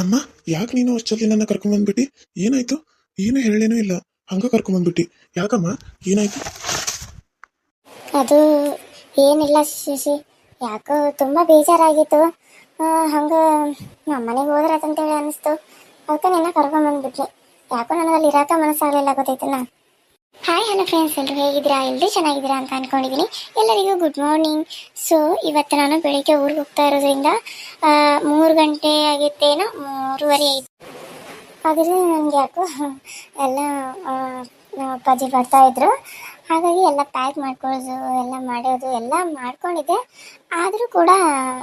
ಅಮ್ಮ, ಯಾಕೆ ನೀನು ಅಷ್ಟಲ್ಲಿ ನನ್ನ ಕರ್ಕೊಂಬಂದ್ಬಿಟ್ಟು? ಏನಾಯ್ತು? ಏನು ಹೇಳೇನೂ ಇಲ್ಲ, ಹಂಗ ಕರ್ಕೊಂಬಂದ್ಬಿಟ್ಟು. ಯಾಕಮ್ಮ, ಏನಾಯ್ತು? ಅದು ಏನಿಲ್ಲ ಶಶಿ, ಯಾಕೋ ತುಂಬ ಬೇಜಾರಾಗಿತ್ತು. ಹಂಗೆ ನಮ್ಮ ಮನೆಗೆ ಹೋದ್ರೆ ಅಂತೇಳಿ ಅನಿಸ್ತು. ಅದಕ್ಕೆ ನಿನ್ನ ಕರ್ಕೊಂಬಂದ್ಬಿಟ್ರಿ. ಯಾಕೋ ನನಗೆ ಅಲ್ಲಿ ಇರೋಕೆ ಮನಸ್ಸಾಗಲಿಲ್ಲ, ಗೊತ್ತೈತಲ್ಲ. ಹಾಯ್ ಹಲೋ ಫ್ರೆಂಡ್ಸ್, ಎಲ್ಲರೂ ಹೇಗಿದ್ದೀರಾ? ಎಲ್ಲರೂ ಚೆನ್ನಾಗಿದ್ದೀರಾ ಅಂತ ಅಂದ್ಕೊಂಡಿದ್ದೀನಿ. ಎಲ್ಲರಿಗೂ ಗುಡ್ ಮಾರ್ನಿಂಗ್. ಸೊ ಇವತ್ತು ನಾನು ಬೆಳಿಗ್ಗೆ ಊರಿಗೆ ಹೋಗ್ತಾ ಇರೋದ್ರಿಂದ 3 ಗಂಟೆ ಆಗಿತ್ತೇನೋ, 3:30 ಆಯಿತು. ಆದರೆ ನನಗೆ ಯಾಕೋ ಎಲ್ಲ ನಮ್ಮ ಅಪ್ಪಾಜಿ ಬರ್ತಾಯಿದ್ರು. ಹಾಗಾಗಿ ಎಲ್ಲ ಪ್ಯಾಕ್ ಮಾಡ್ಕೊಳ್ಳೋದು ಎಲ್ಲ ಮಾಡೋದು ಎಲ್ಲ ಮಾಡ್ಕೊಂಡಿದ್ದೆ. ಆದರೂ ಕೂಡ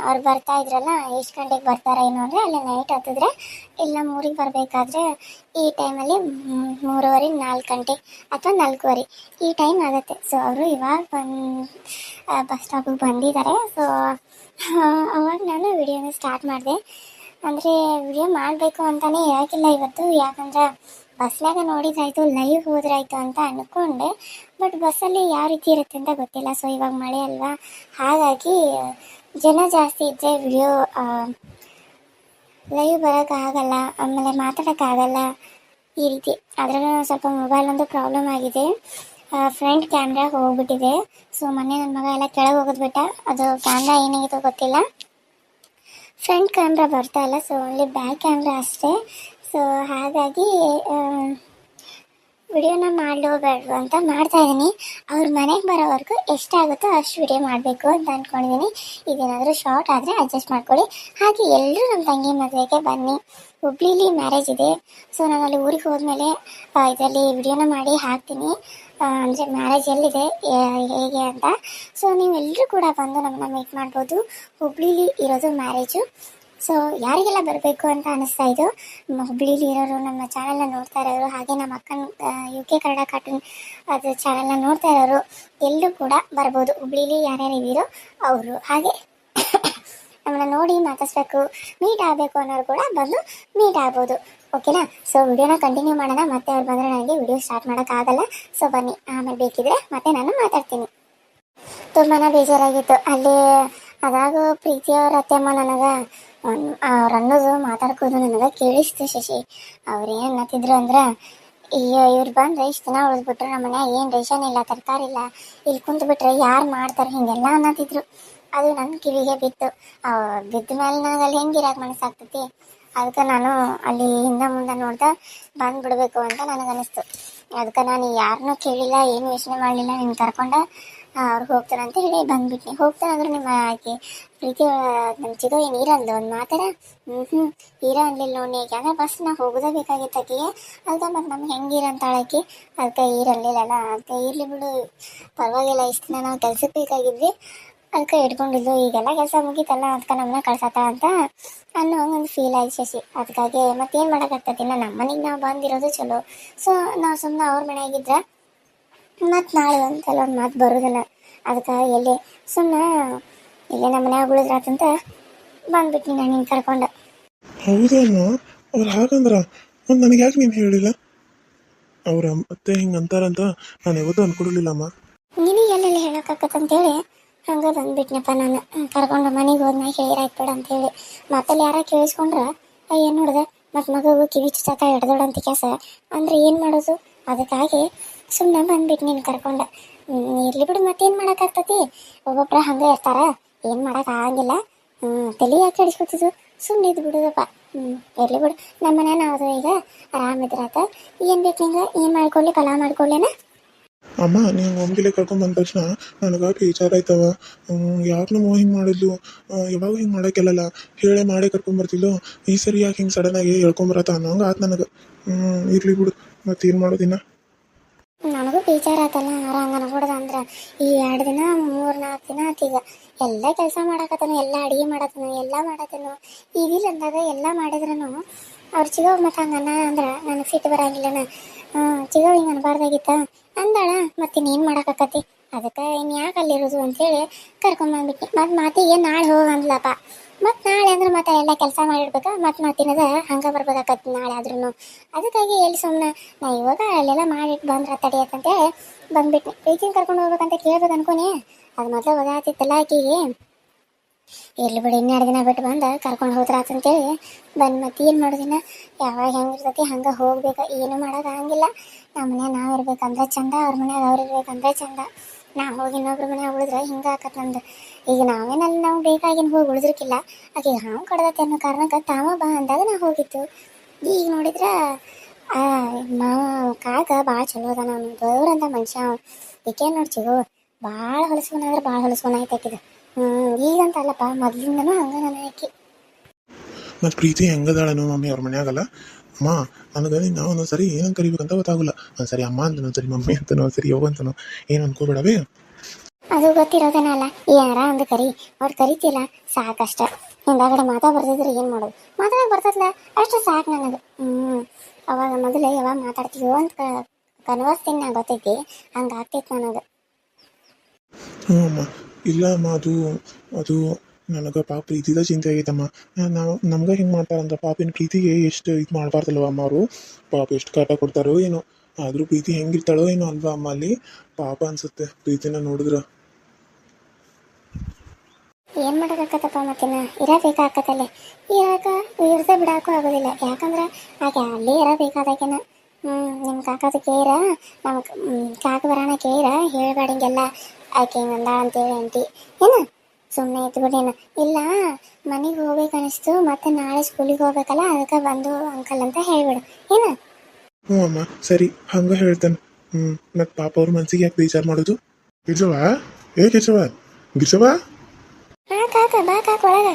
ಅವ್ರು ಬರ್ತಾಯಿದ್ರಲ್ಲ, ಎಷ್ಟು ಗಂಟೆಗೆ ಬರ್ತಾರೋ ಏನೋ ಅಂದರೆ ಅಲ್ಲಿ ನೈಟ್ ಹತ್ತಿದ್ರೆ ಇಲ್ಲ 3ಗೆ ಬರಬೇಕಾದ್ರೆ ಈ ಟೈಮಲ್ಲಿ 3:30 4 ಗಂಟೆ ಅಥವಾ 4:15 ಈ ಟೈಮ್ ಆಗುತ್ತೆ. ಸೊ ಅವರು ಇವಾಗ ಬಸ್ ಸ್ಟಾಪಿಗೆ ಬಂದಿದ್ದಾರೆ. ಸೊ ಅವಾಗ ನಾನು ವಿಡಿಯೋನ ಸ್ಟಾರ್ಟ್ ಮಾಡಿದೆ. ಅಂದರೆ ವಿಡಿಯೋ ಮಾಡಬೇಕು ಅಂತಲೇ ಹೇಳೋಕ್ಕಿಲ್ಲ ಇವತ್ತು, ಯಾಕಂದ್ರೆ ಬಸ್ನಾಗ ನೋಡಿದ್ರಾಯ್ತು, ಲೈವ್ ಹೋದ್ರಾಯ್ತು ಅಂತ ಅಂದ್ಕೊಂಡೆ. ಬಟ್ ಬಸ್ಸಲ್ಲಿ ಯಾವ ರೀತಿ ಇರುತ್ತೆ ಅಂತ ಗೊತ್ತಿಲ್ಲ. ಸೊ ಇವಾಗ ಮಳೆ ಅಲ್ವಾ, ಹಾಗಾಗಿ ಜನ ಜಾಸ್ತಿ ಇದ್ದರೆ ವಿಡಿಯೋ ಲೈವ್ ಬರೋಕ್ಕಾಗಲ್ಲ, ಆಮೇಲೆ ಮಾತಾಡೋಕ್ಕಾಗಲ್ಲ ಈ ರೀತಿ. ಅದರಲ್ಲೂ ಸ್ವಲ್ಪ ಮೊಬೈಲ್ ಒಂದು ಪ್ರಾಬ್ಲಮ್ ಆಗಿದೆ, ಫ್ರಂಟ್ ಕ್ಯಾಮ್ರಾ ಹೋಗ್ಬಿಟ್ಟಿದೆ. ಸೊ ಮೊನ್ನೆ ನನ್ನ ಮಗ ಎಲ್ಲ ಕೆಳಗೆ ಹೋಗೋದ್ಬಿಟ್ಟ, ಅದು ಕ್ಯಾಮ್ರಾ ಏನಾಗಿತ್ತು ಗೊತ್ತಿಲ್ಲ, ಫ್ರಂಟ್ ಕ್ಯಾಮ್ರಾ ಬರ್ತಾ ಇಲ್ಲ. ಸೊ ಓನ್ಲಿ ಬ್ಯಾಕ್ ಕ್ಯಾಮ್ರಾ ಅಷ್ಟೇ. ಸೊ ಹಾಗಾಗಿ ವಿಡಿಯೋನ ಮಾಡಲು ಬೇಡವು ಅಂತ ಮಾಡ್ತಾಯಿದ್ದೀನಿ. ಅವ್ರ ಮನೆಗೆ ಬರೋವರೆಗೂ ಎಷ್ಟಾಗುತ್ತೋ ಅಷ್ಟು ವಿಡಿಯೋ ಮಾಡಬೇಕು ಅಂತ ಅಂದ್ಕೊಂಡಿದ್ದೀನಿ. ಇದೇನಾದರೂ ಶಾರ್ಟ್ ಆದರೆ ಅಡ್ಜಸ್ಟ್ ಮಾಡ್ಕೊಳ್ಳಿ. ಹಾಗೆ ಎಲ್ಲರೂ ನಮ್ಮ ತಂಗಿ ಮದುವೆಗೆ ಬನ್ನಿ. ಹುಬ್ಳೀಲಿ ಮ್ಯಾರೇಜ್ ಇದೆ. ಸೊ ನಾನು ಅಲ್ಲಿ ಊರಿಗೆ ಹೋದ್ಮೇಲೆ ಇದರಲ್ಲಿ ವಿಡಿಯೋನ ಮಾಡಿ ಹಾಕ್ತೀನಿ, ಅಂದರೆ ಮ್ಯಾರೇಜ್ ಎಲ್ಲಿದೆ ಹೇಗೆ ಅಂತ. ಸೊ ನೀವೆಲ್ಲರೂ ಕೂಡ ಬಂದು ನಮ್ಮನ್ನ ಮೀಟ್ ಮಾಡ್ಬೋದು. ಹುಬ್ಳೀಲಿ ಇರೋದು ಮ್ಯಾರೇಜು. ಸೊ ಯಾರಿಗೆಲ್ಲ ಬರಬೇಕು ಅಂತ ಅನ್ನಿಸ್ತಾ ಇದ್ದು, ಹುಬ್ಳೀಲಿ ಇರೋರು, ನಮ್ಮ ಚಾನಲ್ನ ನೋಡ್ತಾ ಇರೋರು, ಹಾಗೆ ನಮ್ಮ ಅಕ್ಕನ UK ಕನ್ನಡ ಕಾರ್ಟೂನ್ ಅದು ಚಾನಲ್ನ ನೋಡ್ತಾ ಇರೋರು ಎಲ್ಲರೂ ಕೂಡ ಬರ್ಬೋದು. ಹುಬ್ಳೀಲಿ ಯಾರ್ಯಾರು ಇದ್ದೀರೋ ಅವರು, ಹಾಗೆ ನಮ್ಮನ್ನ ನೋಡಿ ಮಾತಾಡಿಸ್ಬೇಕು, ಮೀಟ್ ಆಗಬೇಕು ಅನ್ನೋರು ಕೂಡ ಬಂದು ಮೀಟ್ ಆಗ್ಬೋದು. ಓಕೆನಾ? ಸೊ ವಿಡಿಯೋನ ಕಂಟಿನ್ಯೂ ಮಾಡೋಣ. ಮತ್ತೆ ಅವ್ರು ಬಂದರೆ ನನಗೆ ವಿಡಿಯೋ ಸ್ಟಾರ್ಟ್ ಮಾಡೋಕ್ಕಾಗಲ್ಲ. ಸೊ ಬನ್ನಿ, ಆಮೇಲೆ ಬೇಕಿದ್ರೆ ಮತ್ತೆ ನಾನು ಮಾತಾಡ್ತೀನಿ. ತುಂಬಾ ಬೇಜಾರಾಗಿತ್ತು ಅಲ್ಲಿ. ಅದಾಗೂ ಪ್ರೀತಿಯವ್ರ ಅತ್ತೆಮ್ಮ ನನಗೆ ಅವ್ರು ಅನ್ನೋದು ಮಾತಾಡ್ಕೋದು ನನಗೆ ಕೇಳಿಸ್ತು ಶಶಿ. ಅವ್ರು ಏನು ಅನ್ನತ್ತಿದ್ರು ಅಂದ್ರೆ, ಇವ್ರು ಬಂದರೆ ಇಷ್ಟು ದಿನ ಉಳಿದ್ಬಿಟ್ರು, ನಮ್ಮ ಮನ್ಯಾಗ ಏನು ರೇಷನ್ ಇಲ್ಲ, ತರಕಾರಿ ಇಲ್ಲ, ಇಲ್ಲಿ ಕುಂತು ಬಿಟ್ರೆ ಯಾರು ಮಾಡ್ತಾರೆ, ಹೀಗೆಲ್ಲ ಅನ್ನತ್ತಿದ್ರು. ಅದು ನನ್ನ ಕಿವಿಗೆ ಬಿತ್ತು. ಬಿದ್ದ ಮೇಲೆ ನನಗೆ ಅಲ್ಲಿ ಹೆಂಗಿರೋಕೆ ಮನಸ್ಸಾಗ್ತೈತಿ. ಅದಕ್ಕೆ ನಾನು ಅಲ್ಲಿ ಹಿಂದೆ ಮುಂದೆ ನೋಡ್ದೆ ಬಂದುಬಿಡ್ಬೇಕು ಅಂತ ನನಗನ್ನಿಸ್ತು. ಅದಕ್ಕೆ ನಾನು ಯಾರನ್ನೂ ಕೇಳಿಲ್ಲ, ಏನು ಯೋಚನೆ ಮಾಡಲಿಲ್ಲ, ನಿನ್ನ ಕರ್ಕೊಂಡು ಅವ್ರಿಗೆ ಹೋಗ್ತಾರೆ ಅಂತ ಹೇಳಿ ಬಂದುಬಿಟ್ನಿ. ಹೋಗ್ತಾನಂದ್ರೆ ನಿಮ್ಮ ಆಕೆ ಪ್ರೀತಿ ನಮ್ಮ ಚಿಗೋ ಏನು ಇರಂದ್ಲು ಒಂದು ಮಾತಾಡ ಹೀರ ಅನ್ಲಿಲ್ಲ ನೋಡಿ. ಯಾಕಂದ್ರೆ ಫಸ್ಟ್ ನಾವು ಹೋಗೋದೇ ಬೇಕಾಗಿತ್ತು ಆಕೆಗೆ. ಅದಕ್ಕೆ ಮತ್ತು ನಮ್ಗೆ ಹೆಂಗಿರಂತಾಳಕಿ, ಅದಕ್ಕೆ ಇರಲಿಲ್ಲಲ್ಲ. ಅದಕ್ಕೆ ಇರಲಿ ಬಿಡು, ಪರವಾಗಿಲ್ಲ, ಇಷ್ಟು ದಿನ ನಾವು ಕೆಲ್ಸಕ್ಕೆ ಬೇಕಾಗಿದ್ವಿ, ಅದಕ್ಕೆ ಇಟ್ಕೊಂಡಿದ್ದು. ಈಗೆಲ್ಲ ಕೆಲಸ ಮುಗೀತಲ್ಲ, ಅದಕ್ಕೆ ನಮ್ಮನ್ನ ಕಳ್ಸತ್ತ ಅಂತ ಅನ್ನೋ ಒಂದು ಫೀಲ್ ಆಯ್ತು ಶಶಿ. ಅದಕ್ಕಾಗಿ ಮತ್ತೇನು ಮಾಡೋಕ್ಕಾಗ್ತೈತಿ, ನಮ್ಮ ಮನೆಗೆ ನಾವು ಬಂದಿರೋದು ಚಲೋ. ಸೊ ನಾವು ಸುಮ್ಮನೆ ಅವ್ರ ಮನೆಯಾಗಿದ್ರೆ ಮತ್ತು ನಾಳೆ ಒಂದ್ಸಲ ಒಂದು ಮಾತು ಬರೋದಿಲ್ಲ. ಅದಕ್ಕೆ ಎಲ್ಲಿ ಸುಮ್ಮನೆ ಇಲ್ಲೇ ನಮ್ಮ ಮನ್ಯಾಗ ಉಳಿದ್ರಾತಂತ ಬಂದ್ಬಿಟ್ನಿ ನಾನು ನಿನ್ನ ಕರ್ಕೊಂಡು. ಹೌದಮ್ಮ, ಅವ್ರು ಹಾಗಂದ್ರ ಒಂದು ನನಗೆ ಯಾಕೆ ನೀನು ಹೇಳಿಲ್ಲ? ಅವ್ರ ಮತ್ತೆ ಹಿಂಗೆ ಅಂತಾರಂತ ನಾನು ಯಾವತ್ತೂ ಅಂದ್ಕೊಡ್ಲಿಲ್ಲಮ್ಮ. ನಿನಗೆ ಎಲ್ಲೆಲ್ಲಿ ಹೇಳೋಕ್ಕಾಗತ್ತಂತೇಳಿ ಹಂಗೆ ಬಂದ್ಬಿಟ್ನಪ್ಪ ನಾನು. ಕರ್ಕೊಂಡು ಮನೆಗೆ ಹೋದ್ಮೇಲೆ ಹೇಳಿರಾಯ್ತು ಬೇಡ ಅಂತೇಳಿ. ಮತ್ತಲ್ಲಿ ಯಾರ ಕೇಳಿಸ್ಕೊಂಡ್ರೆ ಏನು ನೋಡಿದೆ, ಮತ್ತು ಮಗು ಕಿವಿ ಚುಚ್ಚಾಕ ಹಿಡ್ದೋಡಂತ ಕೆಲಸ ಅಂದರೆ ಏನು ಮಾಡೋದು. ಅದಕ್ಕಾಗಿ ಸುಮ್ಮನೆ ಬಂದ್ಬಿಟ್ಟು ನೀನು ಕರ್ಕೊಂಡೆ. ಇರಲಿ ಬಿಡು, ಮತ್ತೇನು ಮಾಡೋಕ್ಕಾಗ್ತತಿ, ಒಬ್ಬೊಬ್ಬರ ಹಂಗೆ ಇರ್ತಾರ, ಏನು ಮಾಡೋಕ್ಕಾಗಂಗಿಲ್ಲ. ತಲೆ ಯಾಕೆ ಹಿಡಿಸ್ಕೊತಿದ್ದು, ಸುಮ್ಮನೆ ಇದ್ದು ಬಿಡೋದಪ್ಪ. ಇರಲಿ ಬಿಡು, ನಮ್ಮ ಮನೆ ನಾವು ಈಗ ಆರಾಮಿದ್ರಾತ. ಏನು ಬೇಕು ನಿಂಗೆ, ಏನು ಮಾಡ್ಕೊಳ್ಳಿ, ಪಲಾವ್ ಮಾಡ್ಕೊಳ್ಳೇನ? ಅಮ್ಮ, ನೀವು ಒಮ್ಗಿಲೆ ಕರ್ಕೊಂಡು ಬಂದ ತಕ್ಷಣ ನನಗೆ ಬೇಜಾರಾಯ್ತವ. ಯಾಕೆ ನಮ್ಮ ಹಿಂಗೆ ಮಾಡಿದ್ಲು, ಯಾವಾಗ ಹಿಂಗೆ ಮಾಡೋಕ್ಕೆಲ್ಲ ಹೇಳೇ ಮಾಡೇ ಕರ್ಕೊಂಬರ್ತಿದ್ಲು. ಈ ಸರಿ ಯಾಕೆ ಹಿಂಗೆ ಸಡನ್ನಾಗಿ ಹೇಳ್ಕೊಂಬರತ್ತ ಅನ್ನೋಂಗೆ ಆಯ್ತು ನನಗೆ. ಇರಲಿ ಬಿಡು, ಮತ್ತೇನು ಮಾಡೋದಿನ. ನನಗೂ ಬೇಜಾರಾತಲ್ಲ ಆರಾಮ ಅನ್ಕೊಡೋದು. ಅಂದ್ರೆ ಈ 2 ದಿನ 3-4 ದಿನ ಆತೀಗ ಎಲ್ಲ ಕೆಲಸ ಮಾಡಕತ್ತನು, ಎಲ್ಲ ಅಡುಗೆ ಮಾಡತ್ತನು, ಎಲ್ಲ ಮಾಡತ್ತನು. ಈಗಿಲ್ಲ ಅಂದಾಗ ಎಲ್ಲ ಮಾಡಿದ್ರೂ ಅವ್ರು ಚಿಗೋ ಮತ್ತು ಹಂಗನ್ನ ಅಂದ್ರೆ ನನಗೆ ಸಿಟ್ಟು ಬರೋಂಗಿಲ್ಲನ. ಚಿಗೋ ಹಿಂಗೆ ಅನ್ಬಾರ್ದಾಗಿತ್ತ ಅಂದಾಳ, ಮತ್ತಿನ್ನೇನು ಮಾಡೋಕ್ಕಾಕತಿ. ಅದಕ್ಕೆ ಇನ್ನು ಯಾಕೆ ಅಲ್ಲಿರೋದು ಅಂತೇಳಿ ಕರ್ಕೊಂಬಂದ್ಬಿಟ್ಟು ಮತ್ತು ಮಾತಿಗೆ ನಾಳೆ ಹೋಗಿ ಅಂದ್ಲಪ್ಪ. ಮತ್ತು ನಾಳೆ ಅಂದ್ರೆ ಮತ್ತೆ ಎಲ್ಲ ಕೆಲಸ ಮಾಡಿಡ್ಬೇಕಾ, ಮತ್ತು ಮತ್ತಿನದ ಹಂಗೆ ಬರ್ಬೇಕಾಕತ್ತಿ ನಾಳೆ ಆದ್ರೂ. ಅದಕ್ಕಾಗಿ ಎಲ್ಲಿ ಸುಮ್ಮನೆ ನಾ ಇವಾಗ ಅಲ್ಲೆಲ್ಲ ಮಾಡಿಟ್ಟು ಬಂದ್ರೆ ತಡಿಯತ್ತಂತೇಳಿ ಬಂದ್ಬಿಟ್ಟು. ಪ್ರೀತಿನ ಕರ್ಕೊಂಡು ಹೋಗ್ಬೇಕಂತ ಕೇಳ್ಬೇಕು ಅನ್ಕೊನಿ. ಅದು ಮೊದಲು ಓದಾತಿತ್ತಲ್ಲ ಆಕಿಗೆ, ಇರ್ಲಿ ಬಿಡಿ, ಇನ್ನೆರಡು ದಿನ ಬಿಟ್ಟು ಬಂದು ಕರ್ಕೊಂಡು ಹೋದ್ರಾತಂತೇಳಿ ಬಂದು ಮತ್ತೆ ಏನು ಮಾಡೋದಿನ. ಯಾವಾಗ ಹೆಂಗಿರ್ತೈತಿ ಹಂಗೆ ಹೋಗ್ಬೇಕು, ಏನು ಮಾಡೋಕ್ಕಾಗಂಗಿಲ್ಲ. ನಮ್ಮ ಮನ್ಯಾಗ ನಾವು ಇರ್ಬೇಕಂದ್ರೆ ಚಂದ, ಅವ್ರ ಮನ್ಯಾಗ ಅವ್ರು ಇರ್ಬೇಕಂದ್ರೆ ಚಂದ. ನಾವು ಹೋಗಿ ಇನ್ನೊಬ್ರ ಮನ್ಯಾಗ ಉಳಿದ್ರೆ ಹಿಂಗೆ ಆಕತ್ ನಮ್ದು. ಈಗ ನಾವೇನಲ್ಲಿ ನಾವು ಬೇಕಾಗಿನ ಹೋಗಿ ಉಳಿದ್ರಕ್ಕಿಲ್ಲ, ಆಕೆ ಹಾವು ಕಡ್ದತ್ತೆ ಅನ್ನೋ ಕಾರಣಕ್ಕೆ ತಾವ ಬಾ ಅಂದಾಗ ನಾವು ಹೋಗಿತ್ತು. ಈಗ ನೋಡಿದ್ರೆ ಆ ಮಾವ ಕಾಕ ಭಾಳ ಚಲೋ ಅದ, ನಾನು ದೇವ್ರಂತ ಮನುಷ್ಯ ಏಕೆ ನೋಡಿ ಚಿಗೋ, ಭಾಳ ಹೊಲಸ್ಕೊಂಡ್ರೆ ಭಾಳ ಹೊಲಸ್ಕೊಂಡು ಆಯ್ತಾಕಿದ. ಈಗಂತ ಅಲ್ಲಪ್ಪ, ಮೊದ್ಲಿಂದನೂ ಹಂಗ ನನ್ನ ಆಕಿ. ಮತ್ತು ಪ್ರೀತಿ ಹೆಂಗದಾಳನು ಮಮ್ಮಿ ಅವ್ರ ಮನ್ಯಾಗಲ್ಲ. ಅಮ್ಮ ನನಗೆ ನಾವು ಒಂದೊಂದು ಸರಿ ಏನಂತ ಕರಿಬೇಕಂತ ಗೊತ್ತಾಗಲ್ಲ. ಒಂದ್ಸರಿ ಅಮ್ಮ ಅಂತನೋ, ಒಂದ್ಸರಿ ಮಮ್ಮಿ ಅಂತನೋ, ಒಂದ್ಸರಿ ಯವ್ವ ಅಂತನೋ, ಏನು ಅನ್ಕೋಬೇಡವೇ. ಅದು ಗೊತ್ತಿರೋದೇನಲ್ಲ, ಯಾರ ಒಂದು ಕರಿ, ಅವ್ರು ಕರಿತಿಲ್ಲ ಸಾಕಷ್ಟ. ಹಿಂದಾಗಡೆ ಮಾತಾ ಬರ್ತಿದ್ರೆ ಏನು ಮಾಡೋದು, ಮಾತಾಡೋಕೆ ಬರ್ತದಲ್ಲ ಅಷ್ಟು ಸಾಕು ನನಗೆ. ಅವಾಗ ಮೊದಲೇ ಯಾವಾಗ ಮಾತಾಡ್ತೀವೋ ಅಂತ ಕನ್ವರ್ಸ್ತೀನಿ ನಾ, ಗೊತ್ತೈತಿ, ಹಂಗೆ ಆಗ್ತೈತಿ ನನಗೆ. ಹ್ಞೂ ಅಮ್ಮ. ಇಲ್ಲ ಅಮ್ಮ, ಅದು ನನಗೆ ಪಾಪ ಪ್ರೀತಿದ ಚಿಂತೆ ಆಗೈತಮ್ಮ. ನಾವು ನಮ್ಗೆ ಹಿಂಗೆ ಮಾಡ್ತಾರಂದ್ರೆ ಪಾಪಿನ ಪ್ರೀತಿಗೆ ಎಷ್ಟು ಇದು ಮಾಡಬಾರ್ದಲ್ವ ಅಮ್ಮ. ಅವರು ಪಾಪ ಎಷ್ಟು ಕಾಟ ಕೊಡ್ತಾರೋ ಏನೋ, ಆದರೂ ಪ್ರೀತಿ ಹೆಂಗಿರ್ತಾಳೋ ಏನೋ ಅಲ್ವಾ ಅಮ್ಮ. ಅಲ್ಲಿ ಪಾಪ ಅನ್ಸುತ್ತೆ ಪ್ರೀತಿನ ನೋಡಿದ್ರೆ. ಏನು ಮಾಡೋಕ್ಕಾಗತ್ತಪ್ಪ, ಮತ್ತಿನ್ನ ಇರಬೇಕಾಗತ್ತಲ್ಲೇ. ಇರ್ದೆ ಬಿಡೋಕ್ಕೂ ಆಗೋದಿಲ್ಲ, ಯಾಕಂದ್ರೆ ಆಕೆ ಅಲ್ಲೇ ಇರಬೇಕಾದಾಕೆನ. ನಿಮ್ಮ ಕಾಕದ ಕೇರ, ನಮ್ಮ ಕಾಕ ಬರೋಣ ಕೇರ ಹೇಳ್ಬೇಡಂಗೆಲ್ಲ ಆಕೆ ಹಿಂಗೆ ಅಂದಾಳ ಅಂತೇಳಿ ಆಂಟಿ. ಏನು ಸುಮ್ಮನೆ ಇತ್ತು ಬಿಡೇನು. ಇಲ್ಲ ಮನೆಗೆ ಹೋಗ್ಬೇಕು ಅನಿಸ್ತು, ಮತ್ತೆ ನಾಳೆ ಸ್ಕೂಲಿಗೆ ಹೋಗ್ಬೇಕಲ್ಲ, ಅದಕ್ಕೆ ಬಂದು ಅಂಕಲ್ ಅಂತ ಹೇಳ್ಬಿಡು ಏನು. ಹ್ಞೂ ಅಮ್ಮ, ಸರಿ ಹಂಗೆ ಹೇಳ್ತಾನೆ. ಮತ್ತು ಪಾಪ ಅವ್ರ ಮನ್ಸಿಗೆ ಯಾಕೆ ಬೇಜಾರು ಮಾಡೋದು. ಗಿರ್ಜವ, ಏ ಗಿರ್ಜವ, ಗಿರ್ಜವ. ಹಾಂ ಕಾಕ, ಬಾ ಕಾಕ ಒಳಗೆ.